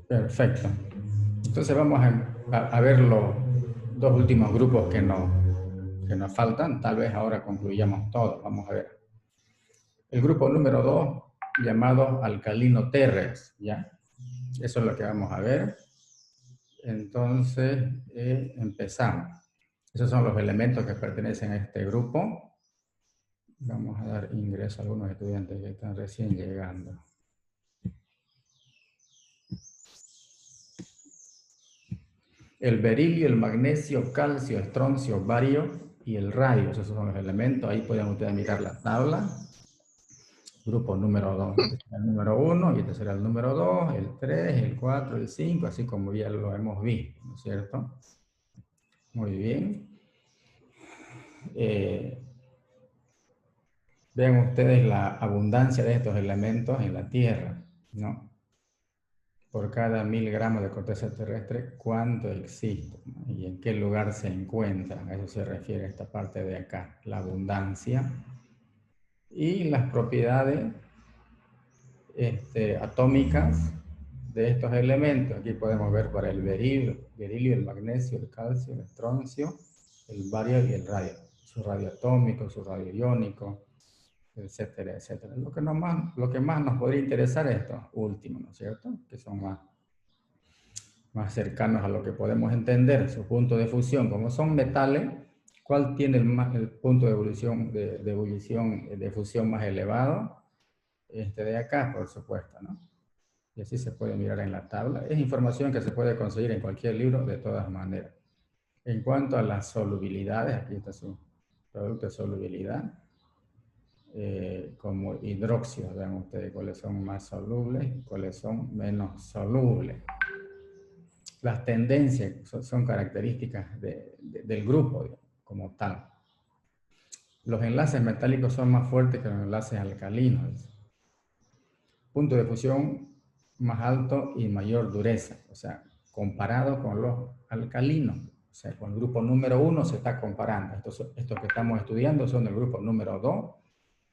Perfecto. Entonces vamos a ver los dos últimos grupos que nos faltan. Tal vez ahora concluyamos todo. Vamos a ver. El grupo número 2, llamado alcalino terres, ¿ya? Eso es lo que vamos a ver. Entonces, empezamos. Esos son los elementos que pertenecen a este grupo. Vamos a dar ingreso a algunos estudiantes que están recién llegando. El berilio, el magnesio, calcio, estroncio, bario y el radio. Esos son los elementos. Ahí pueden ustedes mirar la tabla. Grupo número 2. Este será el número 1 y este será el número 2, el 3, el 4, el 5, así como ya lo hemos visto, ¿no es cierto? Muy bien. Vean ustedes la abundancia de estos elementos en la Tierra, ¿no? Por cada 1000 gramos de corteza terrestre, ¿cuánto existe? ¿No? ¿Y en qué lugar se encuentra? A eso se refiere esta parte de acá, la abundancia. Y las propiedades atómicas de estos elementos. Aquí podemos ver para el berilio, el magnesio, el calcio, el estroncio, el bario y el radio. Su radio atómico, su radio iónico, etcétera, etcétera. Lo que más nos podría interesar es estos últimos, ¿no es cierto? Que son más cercanos a lo que podemos entender, su punto de fusión. Como son metales, ¿cuál tiene el punto de ebullición, de fusión más elevado? Este de acá, por supuesto, ¿no? Y así se puede mirar en la tabla. Es información que se puede conseguir en cualquier libro de todas maneras. En cuanto a las solubilidades, aquí está su producto de solubilidad, como hidróxidos, vean ustedes cuáles son más solubles y cuáles son menos solubles. Las tendencias son características del grupo como tal. Los enlaces metálicos son más fuertes que los enlaces alcalinos. Punto de fusión más alto y mayor dureza, o sea, comparado con los alcalinos. O sea, con el grupo número 1 se está comparando. Estos que estamos estudiando son del grupo número 2,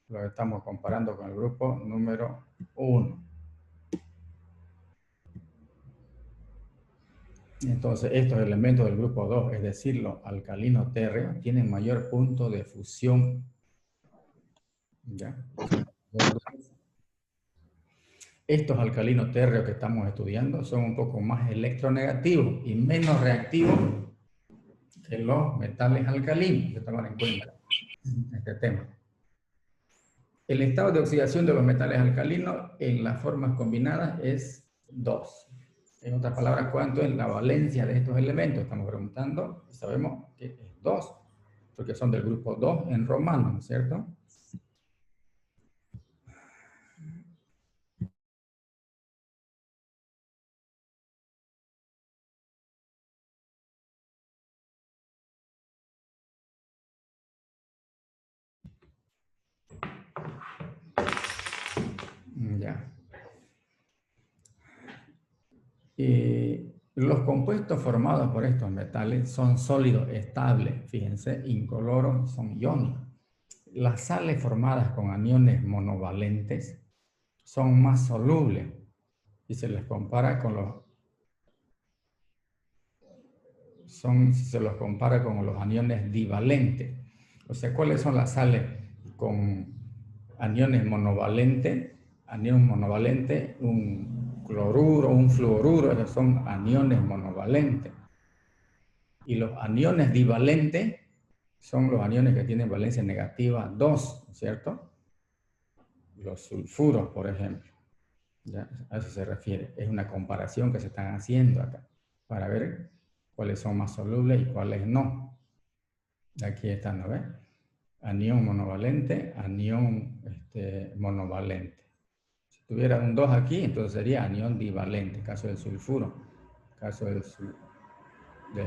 los estamos comparando con el grupo número 1. Entonces, estos elementos del grupo 2, es decir, los alcalinos térreos, tienen mayor punto de fusión. ¿Ya? Estos alcalinos térreos que estamos estudiando son un poco más electronegativos y menos reactivos que los metales alcalinos, que tomar en cuenta este tema. El estado de oxidación de los metales alcalinos en las formas combinadas es 2. En otras palabras, ¿cuánto es la valencia de estos elementos? Estamos preguntando, sabemos que es 2, porque son del grupo 2 en romano, ¿no es cierto? Ya. Los compuestos formados por estos metales son sólidos, estables, fíjense, incoloros, son iones. Las sales formadas con aniones monovalentes son más solubles y se les compara con los aniones divalentes. O sea, ¿cuáles son las sales con aniones monovalentes? Anión monovalente, un cloruro, un fluoruro, esos son aniones monovalentes. Y los aniones divalentes son los aniones que tienen valencia negativa 2, ¿cierto? Los sulfuros, por ejemplo. ¿Ya? A eso se refiere. Es una comparación que se están haciendo acá para ver cuáles son más solubles y cuáles no. Aquí están, ¿no ves? Anión monovalente, anión monovalente. Si tuviera un 2 aquí, entonces sería anión divalente, caso del sulfuro. Caso del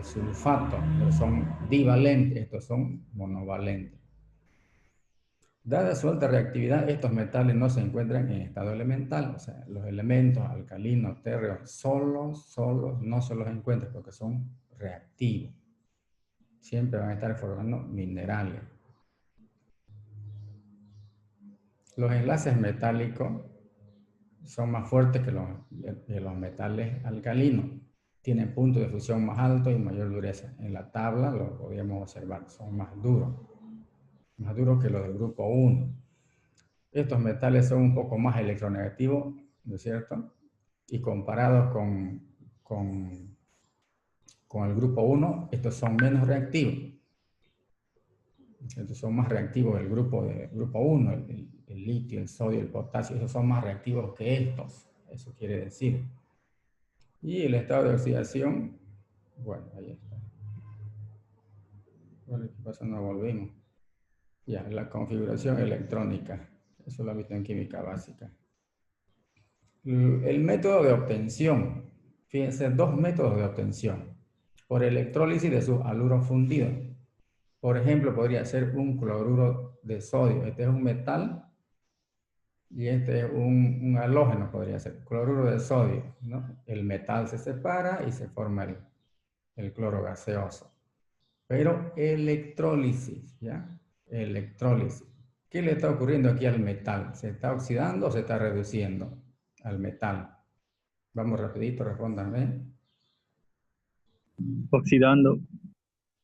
sulfato, son divalentes, estos son monovalentes. Dada su alta reactividad, estos metales no se encuentran en estado elemental, o sea, los elementos alcalinos, térreos, solos, no se los encuentran porque son reactivos. Siempre van a estar formando minerales. Los enlaces metálicos son más fuertes que los metales alcalinos. Tienen puntos de fusión más altos y mayor dureza. En la tabla lo podríamos observar, son más duros que los del grupo 1. Estos metales son un poco más electronegativos, ¿no es cierto? Y comparados con el grupo 1, estos son menos reactivos. Estos son más reactivos del grupo 1, el litio, el sodio, el potasio, esos son más reactivos que estos, eso quiere decir. Y el estado de oxidación, bueno, ahí está. Bueno, ¿qué pasa? No volvimos. Ya, la configuración electrónica, eso lo he visto en química básica. El método de obtención, fíjense, dos métodos de obtención. Por electrólisis de sus haluros fundidos. Por ejemplo, podría ser un cloruro de sodio. Este es un metal y este es un halógeno, podría ser, cloruro de sodio, ¿no? El metal se separa y se forma el cloro gaseoso. Pero electrólisis, ¿ya? Electrólisis. ¿Qué le está ocurriendo aquí al metal? ¿Se está oxidando o se está reduciendo al metal? Vamos rapidito, respóndanme. Oxidando.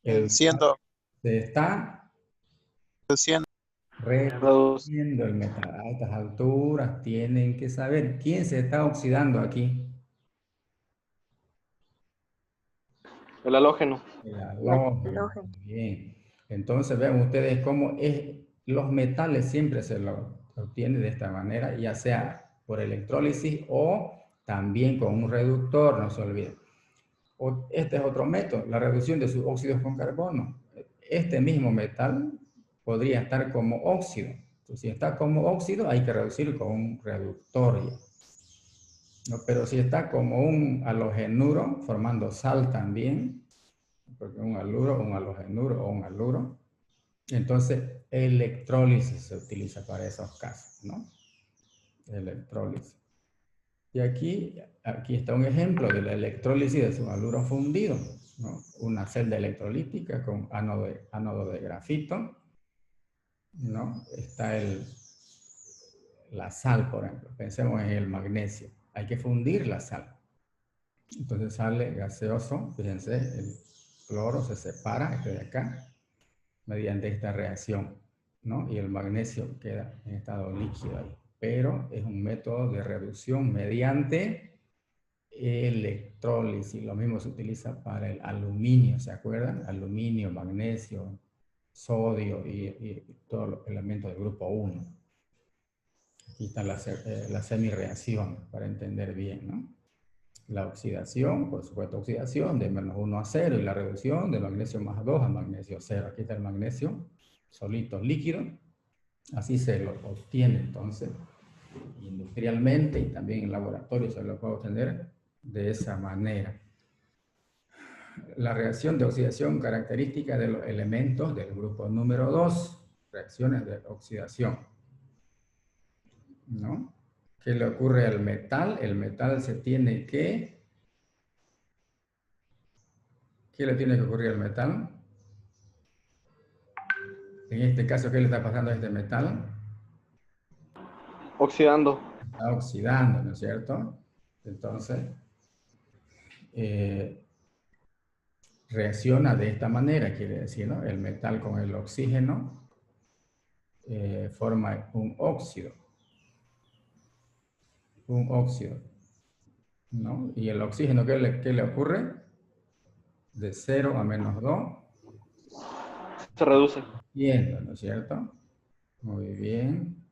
El metal se está reduciendo el metal. A estas alturas tienen que saber quién se está oxidando aquí. El halógeno. El halógeno. Bien. Entonces vean ustedes cómo los metales siempre se lo obtienen de esta manera, ya sea por electrólisis o también con un reductor, no se olviden. Este es otro método, la reducción de sus óxidos con carbono. Este mismo metal podría estar como óxido. Entonces, si está como óxido, hay que reducir con un reductor ya. ¿No? Pero si está como un halogenuro, formando sal también, porque un halogenuro o un haluro, entonces electrólisis se utiliza para esos casos, ¿no? Electrólisis. Y aquí está un ejemplo de la electrólisis de su haluro fundido, ¿no? Una celda electrolítica con ánodo de grafito, ¿no? Está la sal, por ejemplo. Pensemos en el magnesio. Hay que fundir la sal. Entonces sale gaseoso, fíjense, el cloro se separa, este de acá, mediante esta reacción, ¿no? Y el magnesio queda en estado líquido ahí. Pero es un método de reducción mediante electrólisis. Lo mismo se utiliza para el aluminio, ¿se acuerdan? Aluminio, magnesio, sodio y todos los elementos del grupo 1. Aquí está la semireacción para entender bien, ¿no? La oxidación, por supuesto, oxidación de -1 a 0 y la reducción de magnesio +2 a magnesio 0. Aquí está el magnesio solito, líquido. Así se lo obtiene entonces industrialmente y también en laboratorio se lo puede obtener de esa manera. La reacción de oxidación característica de los elementos del grupo número 2, reacciones de oxidación, ¿no? ¿Qué le ocurre al metal? El metal se tiene que... ¿Qué le tiene que ocurrir al metal? En este caso, ¿qué le está pasando a este metal? Oxidando. Está oxidando, ¿no es cierto? Entonces, reacciona de esta manera, quiere decir, ¿no? El metal con el oxígeno forma un óxido, ¿no? Y el oxígeno, ¿qué le ocurre? De 0 a -2. Se reduce. Yendo, ¿no es cierto? Muy bien.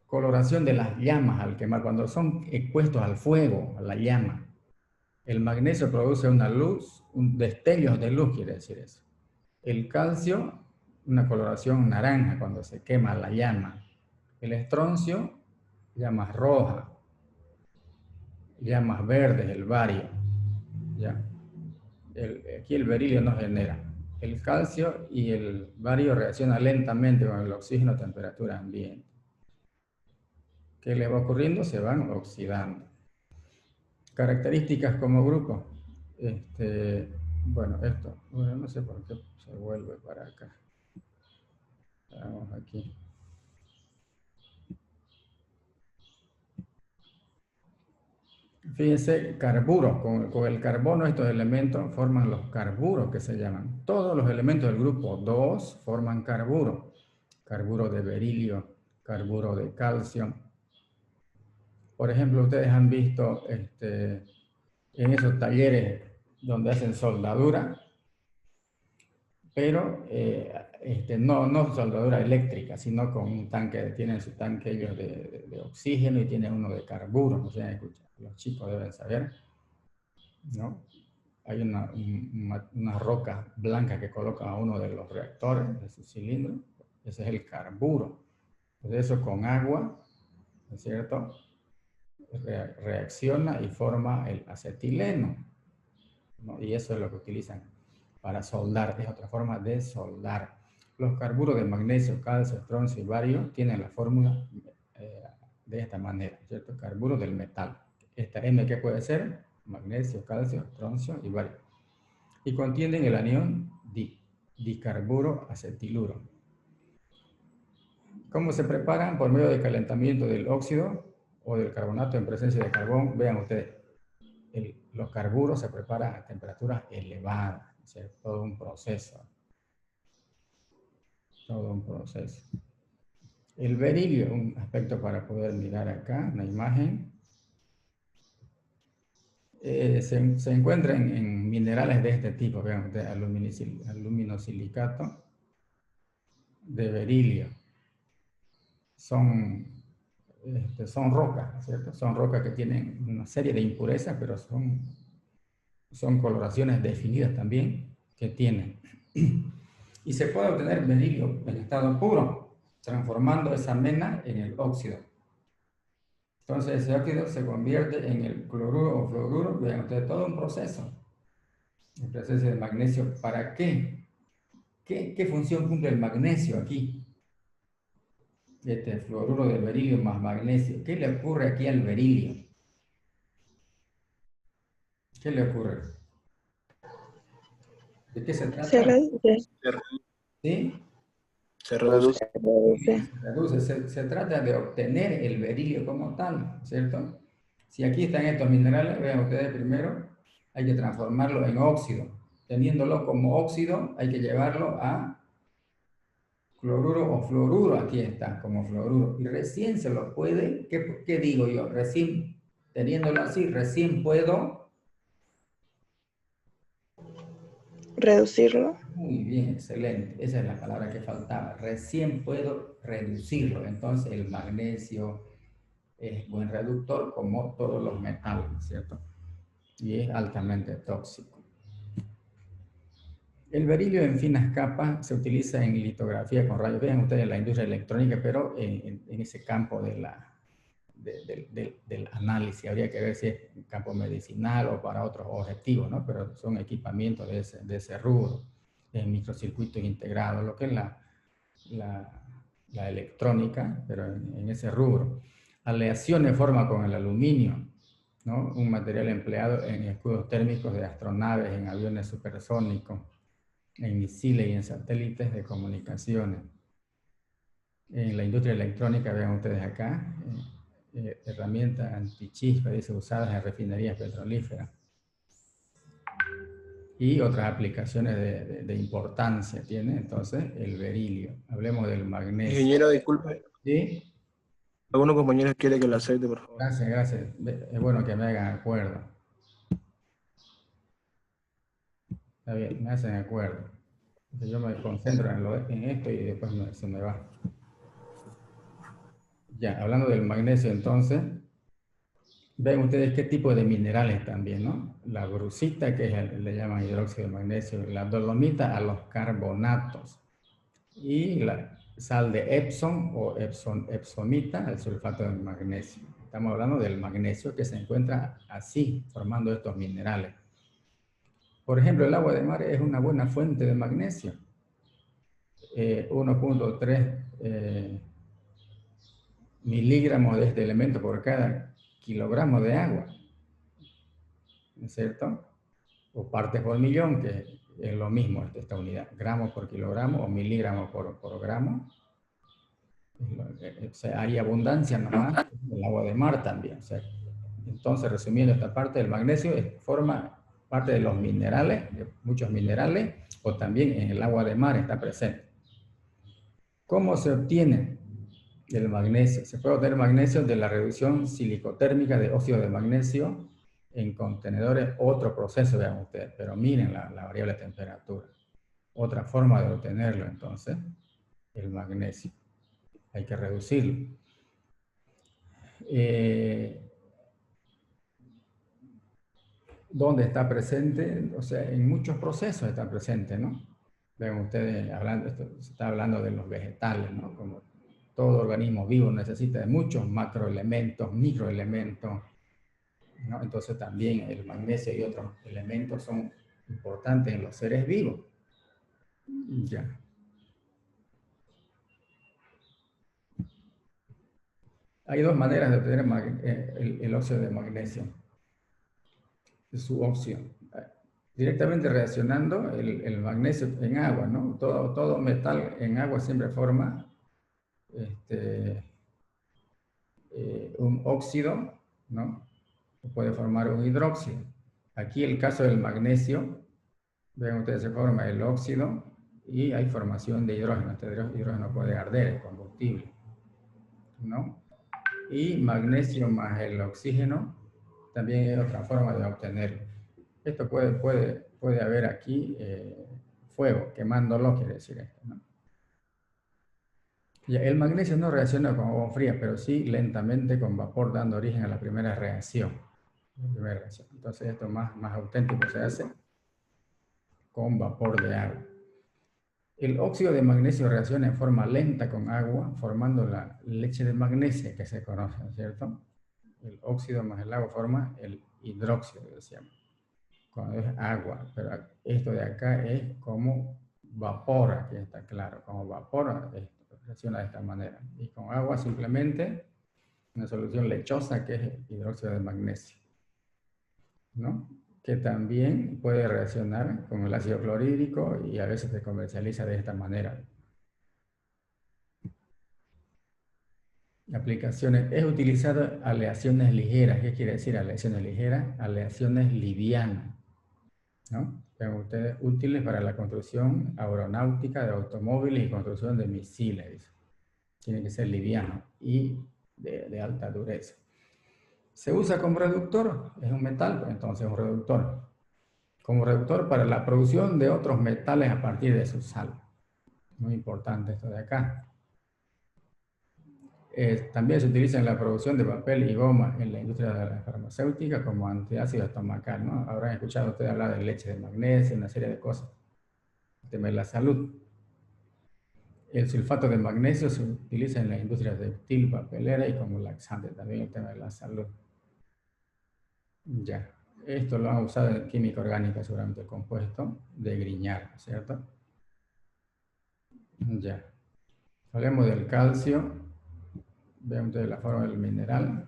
Coloración de las llamas al quemar, cuando son expuestos al fuego, a la llama. El magnesio produce una luz, destellos de luz, quiere decir eso. El calcio, una coloración naranja cuando se quema la llama. El estroncio, llamas rojas. Llamas verdes, el bario. ¿Ya? Aquí el berilio no genera. El calcio y el bario reaccionan lentamente con el oxígeno a temperatura ambiente. ¿Qué le va ocurriendo? Se van oxidando. Características como grupo. Bueno, no sé por qué se vuelve para acá. Vamos aquí. Fíjense, carburos. Con el carbono estos elementos forman los carburos que se llaman. Todos los elementos del grupo 2 forman carburo. Carburo de berilio, carburo de calcio. Por ejemplo, ustedes han visto en esos talleres donde hacen soldadura, pero no soldadura eléctrica, sino con un tanque, tienen su tanque ellos de oxígeno y tienen uno de carburo, no sé, los chicos deben saber, ¿no? Hay una roca blanca que colocan a uno de los reactores de su cilindro, ese es el carburo. Entonces eso con agua, ¿no es cierto? Reacciona y forma el acetileno, ¿no? Y eso es lo que utilizan para soldar, es otra forma de soldar. Los carburos de magnesio, calcio, estroncio y bario tienen la fórmula de esta manera, ¿cierto? Carburo del metal. Esta M, ¿qué puede ser? Magnesio, calcio, estroncio y bario. Y contienen el anión dicarburo acetiluro. ¿Cómo se preparan? Por medio de calentamiento del óxido o del carbonato en presencia de carbón. Vean ustedes, los carburos se preparan a temperaturas elevadas, ¿cierto? Todo un proceso. Todo un proceso. El berilio, un aspecto para poder mirar acá, una imagen. Se encuentra en minerales de este tipo, vean ustedes, aluminosilicato de berilio. Son rocas, ¿cierto? Son rocas que tienen una serie de impurezas, pero son coloraciones definidas también que tienen. Y se puede obtener berilio en estado puro, transformando esa mena en el óxido. Entonces ese óxido se convierte en el cloruro o fluoruro mediante todo un proceso. El proceso de magnesio, ¿para qué? ¿Qué función cumple el magnesio aquí? Fluoruro de berilio más magnesio. ¿Qué le ocurre aquí al berilio? ¿Qué le ocurre? ¿De qué se trata? Se reduce. ¿Sí? Se reduce. Se trata de obtener el berilio como tal, ¿cierto? Si aquí están estos minerales, vean ustedes primero, hay que transformarlo en óxido. Teniéndolo como óxido, hay que llevarlo a cloruro o fluoruro, aquí está, como fluoruro. Y recién se lo puede, ¿qué digo yo? Recién, teniéndolo así, recién puedo... Reducirlo. Muy bien, excelente. Esa es la palabra que faltaba. Recién puedo reducirlo. Entonces el magnesio es buen reductor como todos los metales, ¿cierto? Y es altamente tóxico. El berilio en finas capas se utiliza en litografía con rayos. Vean ustedes la industria electrónica, pero en ese campo del análisis. Habría que ver si es un campo medicinal o para otros objetivos, ¿no? Pero son equipamientos de ese rubro, en microcircuitos integrados, lo que es la electrónica, pero en ese rubro. Aleación de forma con el aluminio, ¿no? Un material empleado en escudos térmicos de astronaves, en aviones supersónicos, en misiles y en satélites de comunicaciones. En la industria electrónica, vean ustedes acá, herramientas antichispa, dice, usadas en refinerías petrolíferas. Y otras aplicaciones de importancia tiene entonces el berilio. Hablemos del magnesio. Ingeniero, disculpe. ¿Sí? Algunos compañeros quieren que lo acepte, por favor. Gracias, gracias. Es bueno que me hagan acuerdo. Está bien, me hacen acuerdo. Yo me concentro en esto y después se me va. Ya, hablando del magnesio entonces, ven ustedes qué tipo de minerales también, ¿no? La brucita, que le llaman hidróxido de magnesio, la dolomita a los carbonatos, y la sal de Epsom o epsomita, el sulfato de magnesio. Estamos hablando del magnesio que se encuentra así, formando estos minerales. Por ejemplo, el agua de mar es una buena fuente de magnesio. 1.3 miligramos de este elemento por cada kilogramo de agua, ¿no es cierto? O partes por millón, que es lo mismo esta unidad, gramos por kilogramo o miligramos por gramo. O sea, hay abundancia nomás en el agua de mar también. O sea, Entonces, resumiendo esta parte, el magnesio forma parte de los minerales, de muchos minerales, o también en el agua de mar está presente. ¿Cómo se obtiene el magnesio? Se puede obtener magnesio de la reducción silicotérmica de óxido de magnesio en contenedores, otro proceso, vean ustedes, pero miren la variable de temperatura. Otra forma de obtenerlo, entonces, el magnesio. Hay que reducirlo. ¿Dónde está presente? O sea, en muchos procesos está presente, ¿no? Ven ustedes, se está hablando de los vegetales, ¿no? Como todo organismo vivo necesita de muchos macroelementos, microelementos, ¿no? Entonces también el magnesio y otros elementos son importantes en los seres vivos. Ya. Hay dos maneras de obtener el óxido de magnesio. Su opción. Directamente reaccionando el magnesio en agua, ¿no? Todo metal en agua siempre forma un óxido, ¿no? O puede formar un hidróxido. Aquí el caso del magnesio, ven ustedes, se forma el óxido y hay formación de hidrógeno. Este hidrógeno puede arder, el combustible, ¿no? Y magnesio más el oxígeno también es otra forma de obtenerlo. Esto puede haber aquí fuego, quemándolo, quiere decir esto, ¿no? Y el magnesio no reacciona con agua fría, pero sí lentamente con vapor, dando origen a la primera reacción. Entonces esto más auténtico se hace con vapor de agua. El óxido de magnesio reacciona en forma lenta con agua, formando la leche de magnesia que se conoce, ¿cierto? El óxido más el agua forma el hidróxido, decíamos, cuando es agua. Pero esto de acá es como vapor, aquí está claro, como vapor, reacciona de esta manera. Y con agua simplemente una solución lechosa que es el hidróxido de magnesio, ¿no? Que también puede reaccionar con el ácido clorhídrico y a veces se comercializa de esta manera. Aplicaciones. Es utilizado aleaciones ligeras. ¿Qué quiere decir aleaciones ligeras? Aleaciones livianas, ¿no? Son ustedes útiles para la construcción aeronáutica de automóviles y construcción de misiles. Tiene que ser liviano y de alta dureza. ¿Se usa como reductor? Es un metal, pues entonces es un reductor. Como reductor para la producción de otros metales a partir de su sal. Muy importante esto de acá. También se utiliza en la producción de papel y goma en la industria de la farmacéutica como antiácido estomacal, ¿no? Habrán escuchado ustedes hablar de leche de magnesio, una serie de cosas. El tema de la salud. El sulfato de magnesio se utiliza en la industria textil, papelera y como laxante, también el tema de la salud. Ya. Esto lo han usado en química orgánica, seguramente el compuesto de Grignard, ¿cierto? Ya. Hablemos del calcio. Vean ustedes la forma del mineral.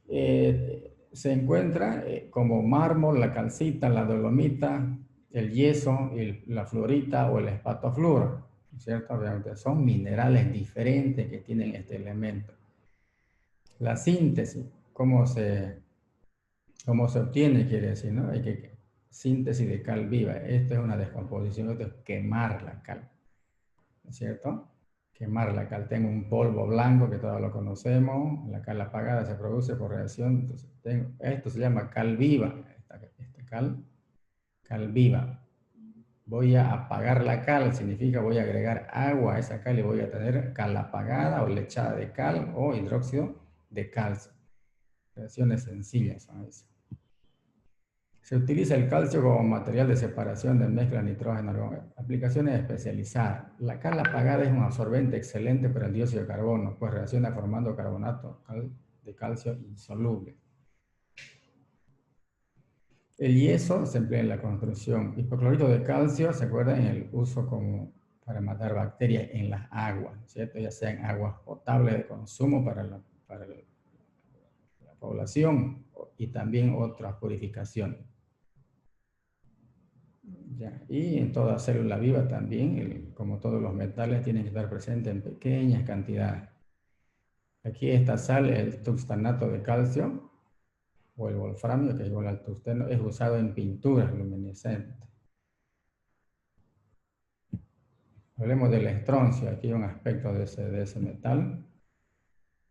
Se encuentra como mármol, la calcita, la dolomita, el yeso, la fluorita o el espatofluoro, ¿cierto? Obviamente son minerales diferentes que tienen este elemento. La síntesis, ¿cómo se obtiene? Quiere decir, ¿no? Hay que síntesis de cal viva. Esto es una descomposición, esto es quemar la cal, ¿cierto? Quemar la cal. Tengo un polvo blanco que todos lo conocemos, la cal apagada se produce por reacción. Entonces, esto se llama cal viva, esta cal viva. Voy a apagar la cal, significa voy a agregar agua a esa cal y voy a tener cal apagada o lechada de cal o hidróxido de calcio. Reacciones sencillas son esas. Se utiliza el calcio como material de separación de mezcla nitrógeno. Aplicaciones especializadas. La cal apagada es un absorbente excelente para el dióxido de carbono, pues reacciona formando carbonato de calcio insoluble. El yeso se emplea en la construcción. Hipoclorito de calcio se acuerda en el uso como para matar bacterias en las aguas, ¿cierto? Ya sean aguas potables de consumo para la población y también otras purificaciones. Ya. Y en toda célula viva también, como todos los metales, tienen que estar presentes en pequeñas cantidades. Aquí esta sal, el tuxtanato de calcio, o el wolframio, que es igual al tungsteno, es usado en pinturas luminiscentes. Hablemos del estroncio, aquí hay un aspecto de ese metal.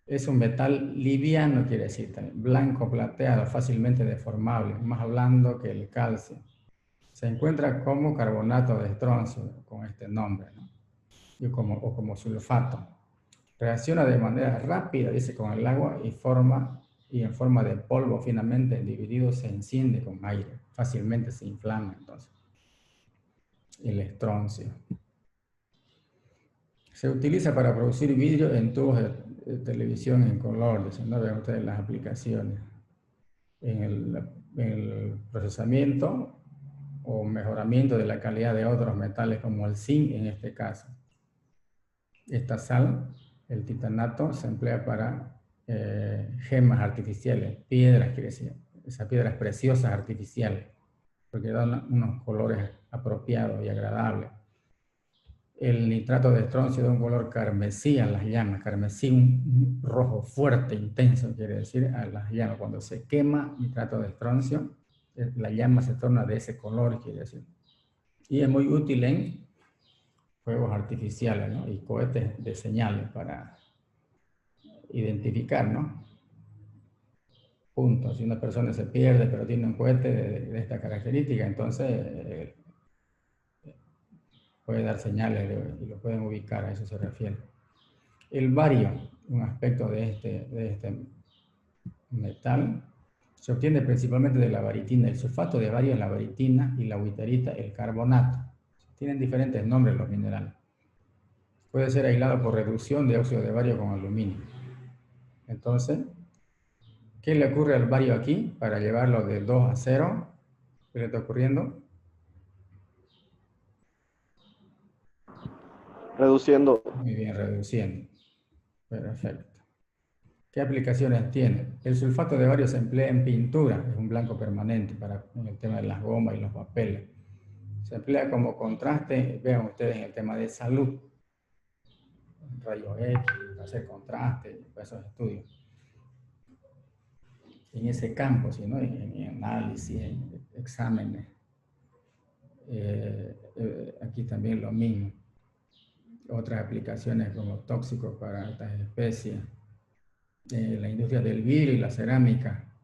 Es un metal liviano, quiere decir, blanco, plateado, fácilmente deformable, más blando que el calcio. Se encuentra como carbonato de estroncio, con este nombre, ¿no? O como sulfato. Reacciona de manera rápida, dice, con el agua y en forma de polvo finamente dividido se enciende con aire. Fácilmente se inflama, entonces, el estroncio. Se utiliza para producir vidrio en tubos de televisión en color. ¿No? Vean ustedes las aplicaciones. En el procesamiento o mejoramiento de la calidad de otros metales como el zinc en este caso. Esta sal, el titanato, se emplea para gemas artificiales, piedras, quiere decir, esas piedras preciosas artificiales, porque dan unos colores apropiados y agradables. El nitrato de estroncio da un color carmesí a las llamas, carmesí, un rojo fuerte, intenso, quiere decir, a las llamas. Cuando se quema nitrato de estroncio, la llama se torna de ese color, quiere decir. Y es muy útil en fuegos artificiales, ¿no? Y cohetes de señales para identificar, ¿no? Puntos. Si una persona se pierde pero tiene un cohete de esta característica, entonces puede dar señales y lo pueden ubicar, a eso se refiere. El bario, un aspecto de este metal, se obtiene principalmente de la baritina. El sulfato de bario es la baritina y la witherita el carbonato. Tienen diferentes nombres los minerales. Puede ser aislado por reducción de óxido de bario con aluminio. Entonces, ¿qué le ocurre al bario aquí para llevarlo de 2 a 0? ¿Qué le está ocurriendo? Reduciendo. Muy bien, reduciendo. Perfecto. ¿Qué aplicaciones tiene? El sulfato de bario se emplea en pintura, es un blanco permanente en el tema de las gomas y los papeles. Se emplea como contraste, vean ustedes, en el tema de salud. Rayos X, hacer contraste, esos estudios. En ese campo, ¿no? En análisis, en exámenes. Aquí también lo mismo. Otras aplicaciones como tóxicos para estas especies. La industria del vidrio y la cerámica.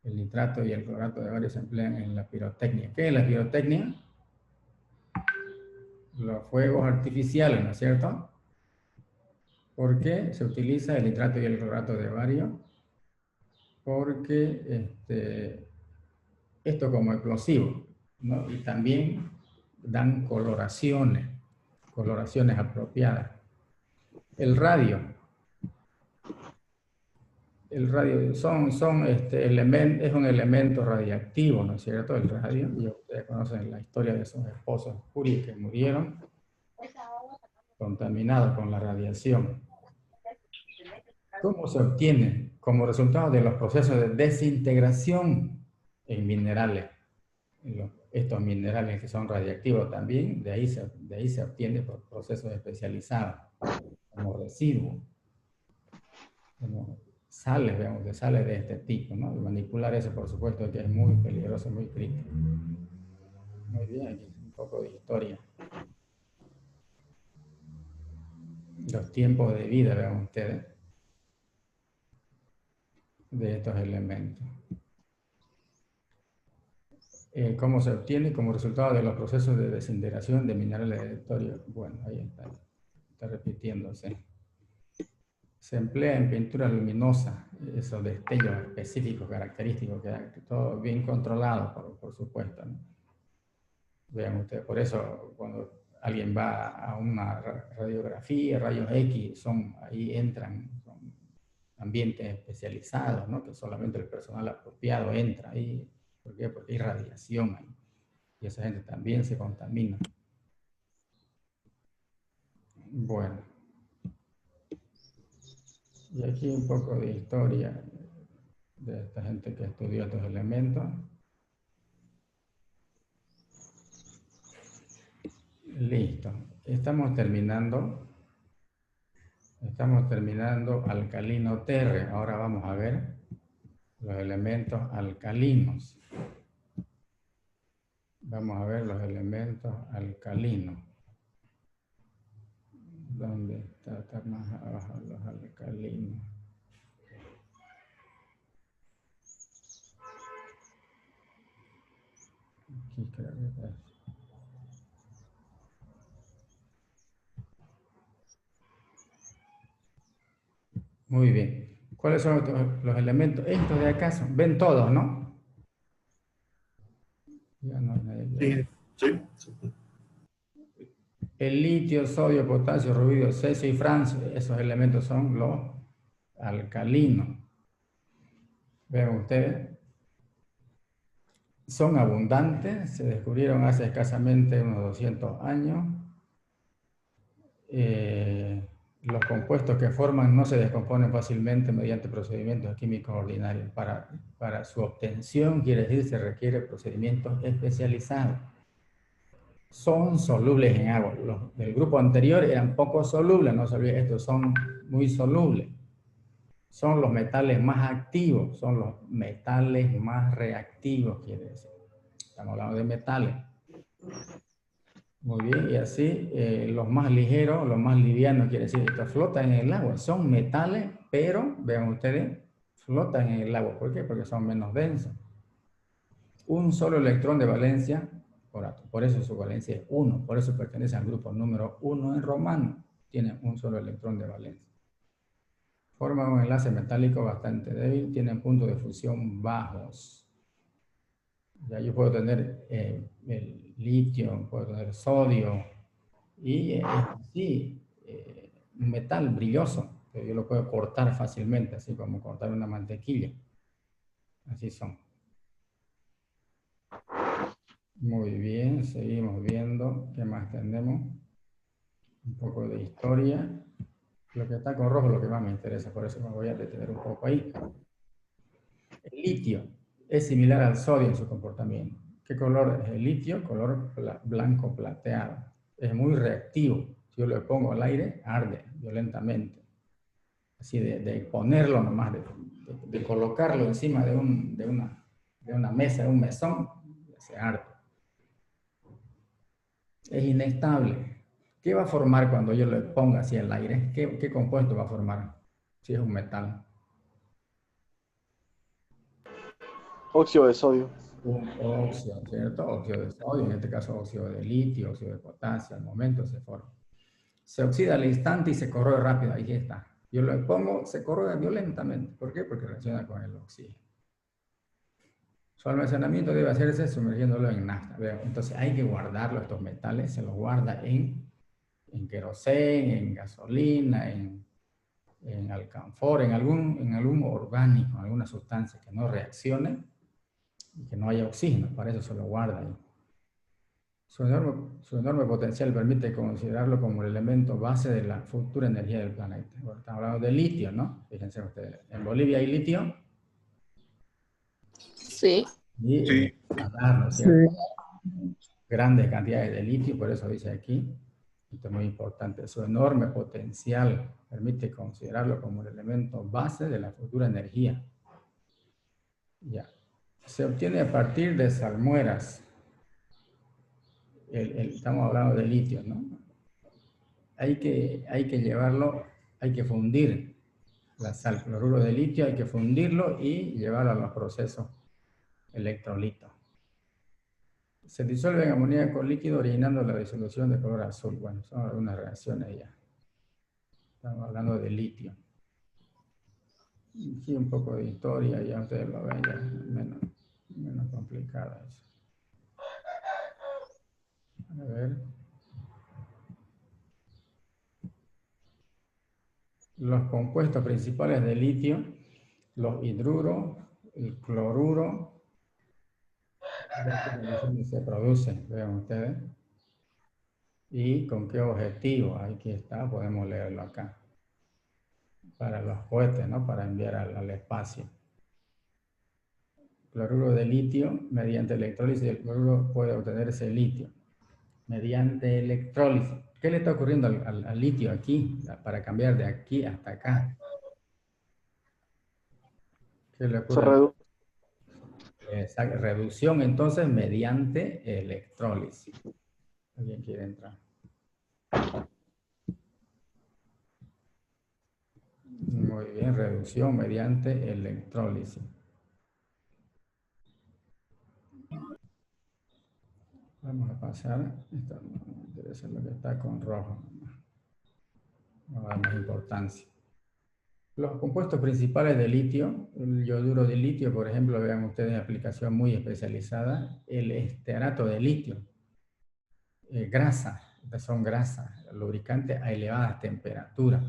El nitrato y el clorato de bario se emplean en la pirotecnia. ¿Qué es la pirotecnia? Los fuegos artificiales, ¿no es cierto? ¿Por qué se utiliza el nitrato y el clorato de bario? Porque esto como explosivo, ¿no? Y también dan coloraciones apropiadas. El radio es un elemento radiactivo, ¿no es cierto? El radio, y ustedes conocen la historia de esos esposos Curie que murieron contaminados con la radiación. ¿Cómo se obtiene? Como resultado de los procesos de desintegración en minerales. Estos minerales que son radiactivos también, de ahí se obtiene por procesos especializados, como residuos, como sales, digamos, de sales de este tipo, ¿no? Y manipular eso, por supuesto, que es muy peligroso, muy crítico. Muy bien, aquí un poco de historia. Los tiempos de vida, vean ustedes, de estos elementos. ¿Cómo se obtiene? Como resultado de los procesos de desintegración de minerales de torio. Bueno, ahí está repitiéndose. Se emplea en pintura luminosa, esos destellos específicos, característicos, que todo bien controlado, por supuesto, ¿no? Vean ustedes, por eso cuando alguien va a una radiografía, rayos X, ahí entran, son ambientes especializados, ¿no? Que solamente el personal apropiado entra ahí. ¿Por qué? Porque hay radiación ahí. Y esa gente también se contamina. Bueno. Y aquí un poco de historia de esta gente que estudió estos elementos. Listo. Estamos terminando Estamos terminando alcalino terre. Ahora vamos a ver los elementos alcalinos. Vamos a ver los elementos alcalinos. ¿Dónde está? Está más abajo los alcalinos. Aquí creo que está. Muy bien. ¿Cuáles son los elementos? Estos de acá son, ven todos, ¿no? Ya no, Sí, sí. el litio, sodio, potasio, rubidio, cesio y francio, esos elementos son los alcalinos. Vean ustedes, son abundantes, se descubrieron hace escasamente unos 200 años. Los compuestos que forman no se descomponen fácilmente mediante procedimientos químicos ordinarios. Para su obtención, quiere decir, se requiere procedimientos especializados. Son solubles en agua. Los del grupo anterior eran poco solubles, no se olviden, estos son muy solubles. Son los metales más activos, son los metales más reactivos, quiere decir. Estamos hablando de metales. Muy bien, y así los más ligeros, los más livianos, quiere decir, estos flotan en el agua. Son metales, pero, vean ustedes, flotan en el agua. ¿Por qué? Porque son menos densos. Un solo electrón de valencia por átomo. Por eso su valencia es 1. Por eso pertenece al grupo número 1 en romano. Tiene un solo electrón de valencia. Forma un enlace metálico bastante débil. Tienen puntos de fusión bajos. Ya yo puedo tener el litio, puedo tener sodio. Y sí, un metal brilloso. Que yo lo puedo cortar fácilmente, así como cortar una mantequilla. Así son. Muy bien, seguimos viendo qué más tenemos. Un poco de historia. Lo que está con rojo es lo que más me interesa, por eso me voy a detener un poco ahí. El litio es similar al sodio en su comportamiento. ¿Qué color es el litio? Color blanco plateado. Es muy reactivo. Si yo lo pongo al aire, arde violentamente. Así de ponerlo nomás, de colocarlo encima de una mesa, de un mesón, se arde. Es inestable. ¿Qué va a formar cuando yo lo ponga así al aire? ¿Qué compuesto va a formar? Si es un metal. Óxido de sodio. Un óxido, ¿cierto? Óxido de sodio, en este caso óxido de litio, óxido de potasio, al momento se forma. Se oxida al instante y se corroe rápido, ahí está. Yo lo pongo, se corroe violentamente. ¿Por qué? Porque reacciona con el oxígeno. Su almacenamiento debe hacerse sumergiéndolo en nafta. Entonces hay que guardarlo, estos metales, se los guarda en queroseno, en gasolina, en alcanfor, en algún orgánico, alguna sustancia que no reaccione y que no haya oxígeno, para eso se lo guarda ahí. Su enorme potencial permite considerarlo como el elemento base de la futura energía del planeta. Bueno, estamos hablando de litio, ¿no? Fíjense ustedes, en Bolivia hay litio. Sí. Y Sí. ¿no es cierto? Grandes cantidades de litio, por eso dice aquí, esto es muy importante, su enorme potencial permite considerarlo como el elemento base de la futura energía. Ya. Se obtiene a partir de salmueras. Estamos hablando de litio, ¿no? Hay que llevarlo, hay que fundir la sal, cloruro de litio, hay que fundirlo y llevarlo a los procesos electrolitos. Se disuelve en amoníaco líquido originando la disolución de color azul. Bueno, son algunas reacciones ya. Estamos hablando de litio. Aquí un poco de historia, ya ustedes lo ven, ya menos complicado eso. A ver. Los compuestos principales de litio, los hidruros, el cloruro. Se produce, vean ustedes. ¿Y con qué objetivo? Aquí está, podemos leerlo acá. Para los cohetes, ¿no? Para enviar al espacio. Cloruro de litio, mediante electrólisis del cloruro puede obtenerse litio. mediante electrólisis. ¿Qué le está ocurriendo al litio aquí para cambiar de aquí hasta acá? ¿Qué le Se ocurre? reduce. Esa reducción entonces mediante electrólisis. ¿Alguien quiere entrar? Muy bien, reducción mediante electrólisis. Vamos a pasar. Esto no me interesa lo que está con rojo. No da más importancia. Los compuestos principales de litio, el yoduro de litio, por ejemplo, vean ustedes aplicación muy especializada, el estearato de litio, grasa, son grasas, lubricantes a elevadas temperaturas,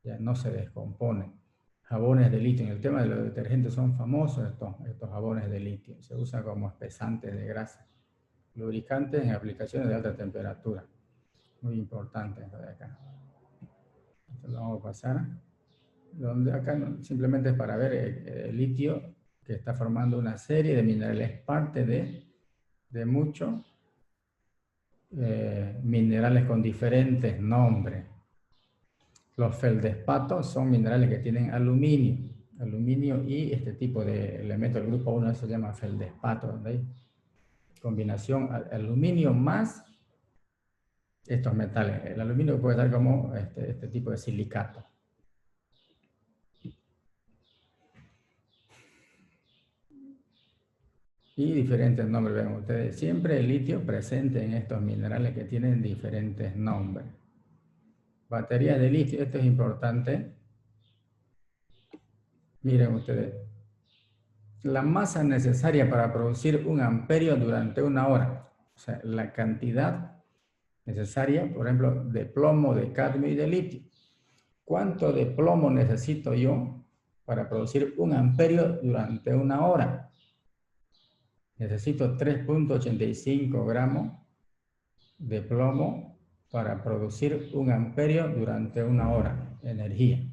ya no se descomponen. Jabones de litio, en el tema de los detergentes son famosos estos jabones de litio, se usan como espesantes de grasa. Lubricantes en aplicaciones de alta temperatura, muy importante esto de acá. Esto lo vamos a pasar. Donde acá simplemente es para ver el litio que está formando una serie de minerales, parte de muchos minerales con diferentes nombres. Los feldespatos son minerales que tienen aluminio y este tipo de elementos del grupo 1 se llama feldespato, donde hay combinación aluminio más estos metales. El aluminio puede dar como este tipo de silicato. Y diferentes nombres, vean ustedes. Siempre el litio presente en estos minerales que tienen diferentes nombres. Baterías de litio, esto es importante. Miren ustedes. La masa necesaria para producir un amperio durante una hora. O sea, la cantidad necesaria, por ejemplo, de plomo, de cadmio y de litio. ¿Cuánto de plomo necesito yo para producir un amperio durante una hora? Necesito 3.85 gramos de plomo para producir un amperio durante una hora, energía.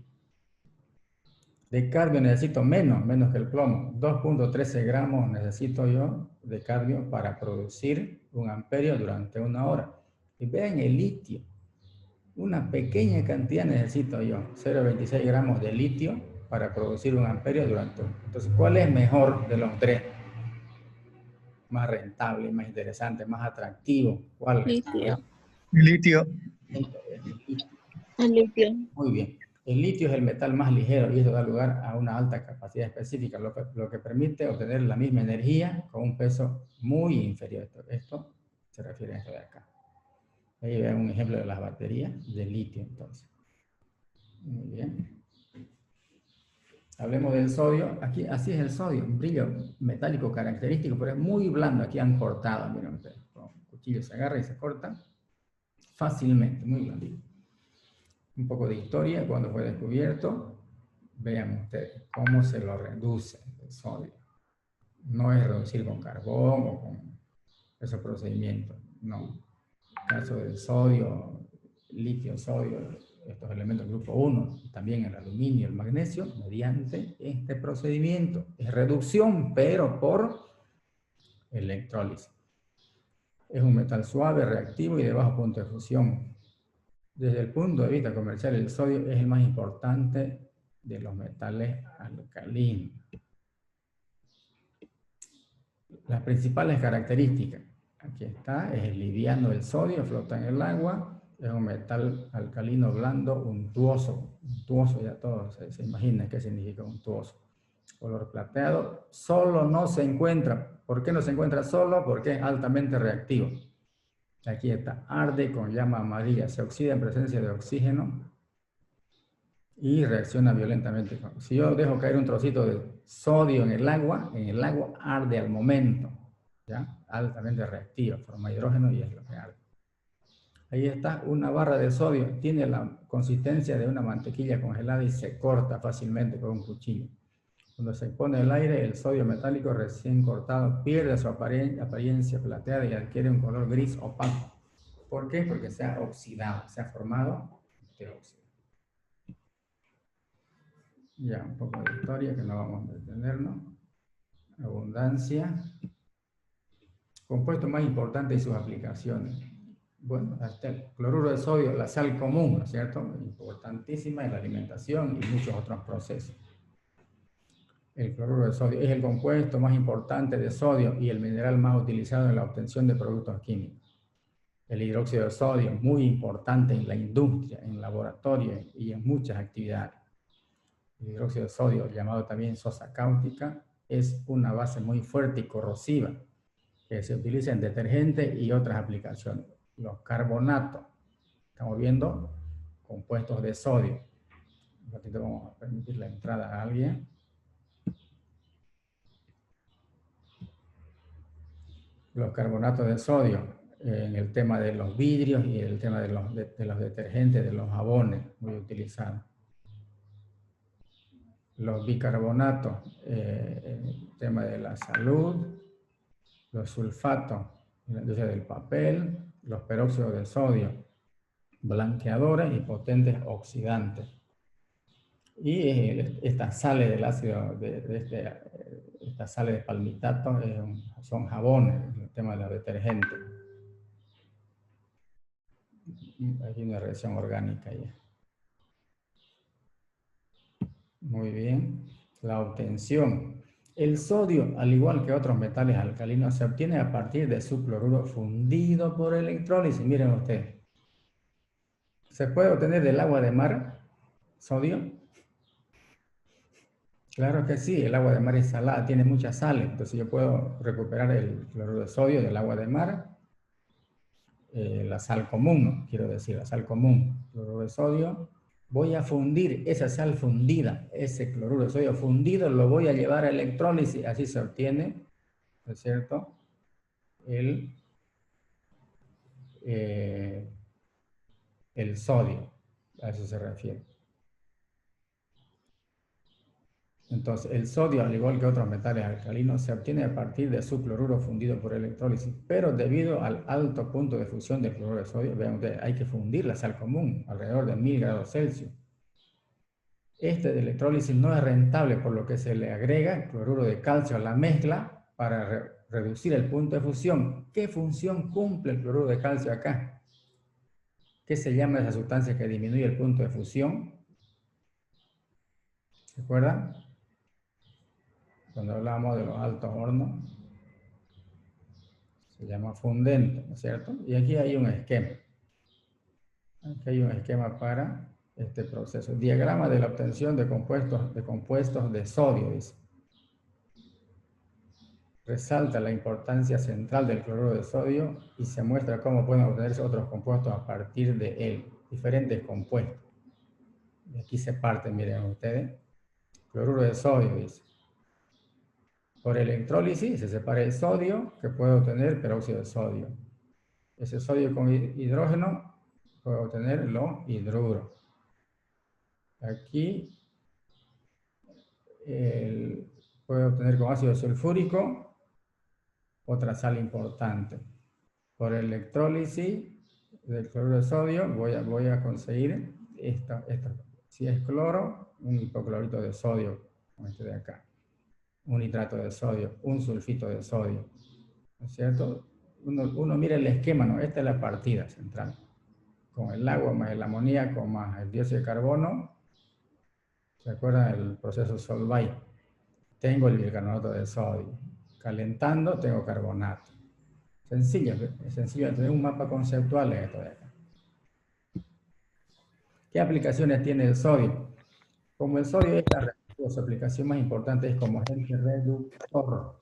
De cadmio necesito menos que el plomo, 2.13 gramos necesito yo de cadmio para producir un amperio durante una hora. Y vean el litio, una pequeña cantidad necesito yo, 0.26 gramos de litio para producir un amperio durante un. Entonces, ¿cuál es mejor de los tres? Más rentable, más interesante, más atractivo. ¿Cuál es? Litio. Litio. El litio. Muy bien. El litio es el metal más ligero y eso da lugar a una alta capacidad específica, lo que permite obtener la misma energía con un peso muy inferior. Esto se refiere a esto de acá. Ahí ven un ejemplo de las baterías de litio, entonces. Muy bien. Hablemos del sodio. Aquí, así es el sodio, un brillo metálico característico, pero es muy blando. Aquí han cortado, miren ustedes. Con cuchillo se agarra y se corta fácilmente, muy blandito. Un poco de historia, cuando fue descubierto, vean ustedes cómo se lo reduce el sodio. No es reducir con carbón o con esos procedimientos, no. En el caso del sodio, litio, sodio, estos elementos del grupo 1, también el aluminio, el magnesio, mediante este procedimiento. Es reducción, pero por electrólisis. Es un metal suave, reactivo y de bajo punto de fusión. Desde el punto de vista comercial, el sodio es el más importante de los metales alcalinos. Las principales características, aquí está, es el liviano del sodio, flota en el agua, es un metal alcalino blando, untuoso ya todos se imaginan qué significa untuoso. Color plateado, solo no se encuentra. ¿Por qué no se encuentra solo? Porque es altamente reactivo. Aquí está, arde con llama amarilla, se oxida en presencia de oxígeno y reacciona violentamente. Si yo dejo caer un trocito de sodio en el agua arde al momento, ¿ya? Altamente reactiva, forma hidrógeno y es lo que arde. Ahí está una barra de sodio, tiene la consistencia de una mantequilla congelada y se corta fácilmente con un cuchillo. Cuando se pone el aire, el sodio metálico recién cortado pierde su apariencia plateada y adquiere un color gris opaco. ¿Por qué? Porque se ha oxidado, se ha formado este óxido. Ya, un poco de historia que no vamos a detenernos. Abundancia. Compuesto más importante y sus aplicaciones. bueno, hasta el cloruro de sodio, la sal común, ¿no es cierto? Importantísima en la alimentación y muchos otros procesos. El cloruro de sodio es el compuesto más importante de sodio y el mineral más utilizado en la obtención de productos químicos. El hidróxido de sodio, muy importante en la industria, en laboratorio y en muchas actividades. El hidróxido de sodio, llamado también sosa cáustica, es una base muy fuerte y corrosiva que se utiliza en detergentes y otras aplicaciones. Los carbonatos, estamos viendo compuestos de sodio. Un ratito vamos a permitir la entrada a alguien. Los carbonatos de sodio, en el tema de los vidrios y el tema de los detergentes, de los jabones, muy utilizados. Los bicarbonatos, el tema de la salud, los sulfatos, en la industria del papel, los peróxidos de sodio, blanqueadores y potentes oxidantes. Y estas sales del ácido, estas sales de palmitato son jabones, el tema de los detergentes. Hay una reacción orgánica ya. Muy bien. La obtención. El sodio, al igual que otros metales alcalinos, se obtiene a partir de su cloruro fundido por electrólisis. Miren ustedes. ¿Se puede obtener del agua de mar sodio? Claro que sí, el agua de mar es salada, tiene muchas sales. Entonces yo puedo recuperar el cloruro de sodio del agua de mar. La sal común, ¿no? Quiero decir, la sal común, cloruro de sodio. Voy a fundir esa sal fundida, ese cloruro de sodio fundido, lo voy a llevar a electrólisis, así se obtiene, ¿no es cierto? El sodio, a eso se refiere. Entonces, el sodio, al igual que otros metales alcalinos, se obtiene a partir de su cloruro fundido por electrólisis, pero debido al alto punto de fusión del cloruro de sodio, vean ustedes, hay que fundir la sal común, alrededor de 1000 grados Celsius. Este de electrólisis no es rentable, por lo que se le agrega cloruro de calcio a la mezcla para reducir el punto de fusión. ¿Qué función cumple el cloruro de calcio acá? ¿Qué se llama esa sustancia que disminuye el punto de fusión? ¿Se acuerdan? Cuando hablábamos de los altos hornos, se llama fundente, ¿no es cierto? Y aquí hay un esquema. Aquí hay un esquema para este proceso. Diagrama de la obtención de compuestos de sodio, dice. Resalta la importancia central del cloruro de sodio y se muestra cómo pueden obtenerse otros compuestos a partir de él, diferentes compuestos. Y aquí se parte, miren ustedes, cloruro de sodio, dice. Por electrólisis se separa el sodio, que puede obtener peróxido de sodio. Ese sodio con hidrógeno puede obtener los hidruros. Aquí puede obtener con ácido sulfúrico otra sal importante. Por electrólisis del cloruro de sodio voy a conseguir esta. Si es cloro, un hipoclorito de sodio, como este de acá. Un nitrato de sodio, un sulfito de sodio. ¿No es cierto? Uno mira el esquema, ¿no? Esta es la partida central. Con el agua más el amoníaco más el dióxido de carbono. ¿Se acuerdan del proceso Solvay? Tengo el bicarbonato de sodio. Calentando, tengo carbonato. Sencillo, es sencillo tener un mapa conceptual en esto de acá. ¿Qué aplicaciones tiene el sodio? Como el sodio es reactivo, su aplicación más importante es como agente reductor.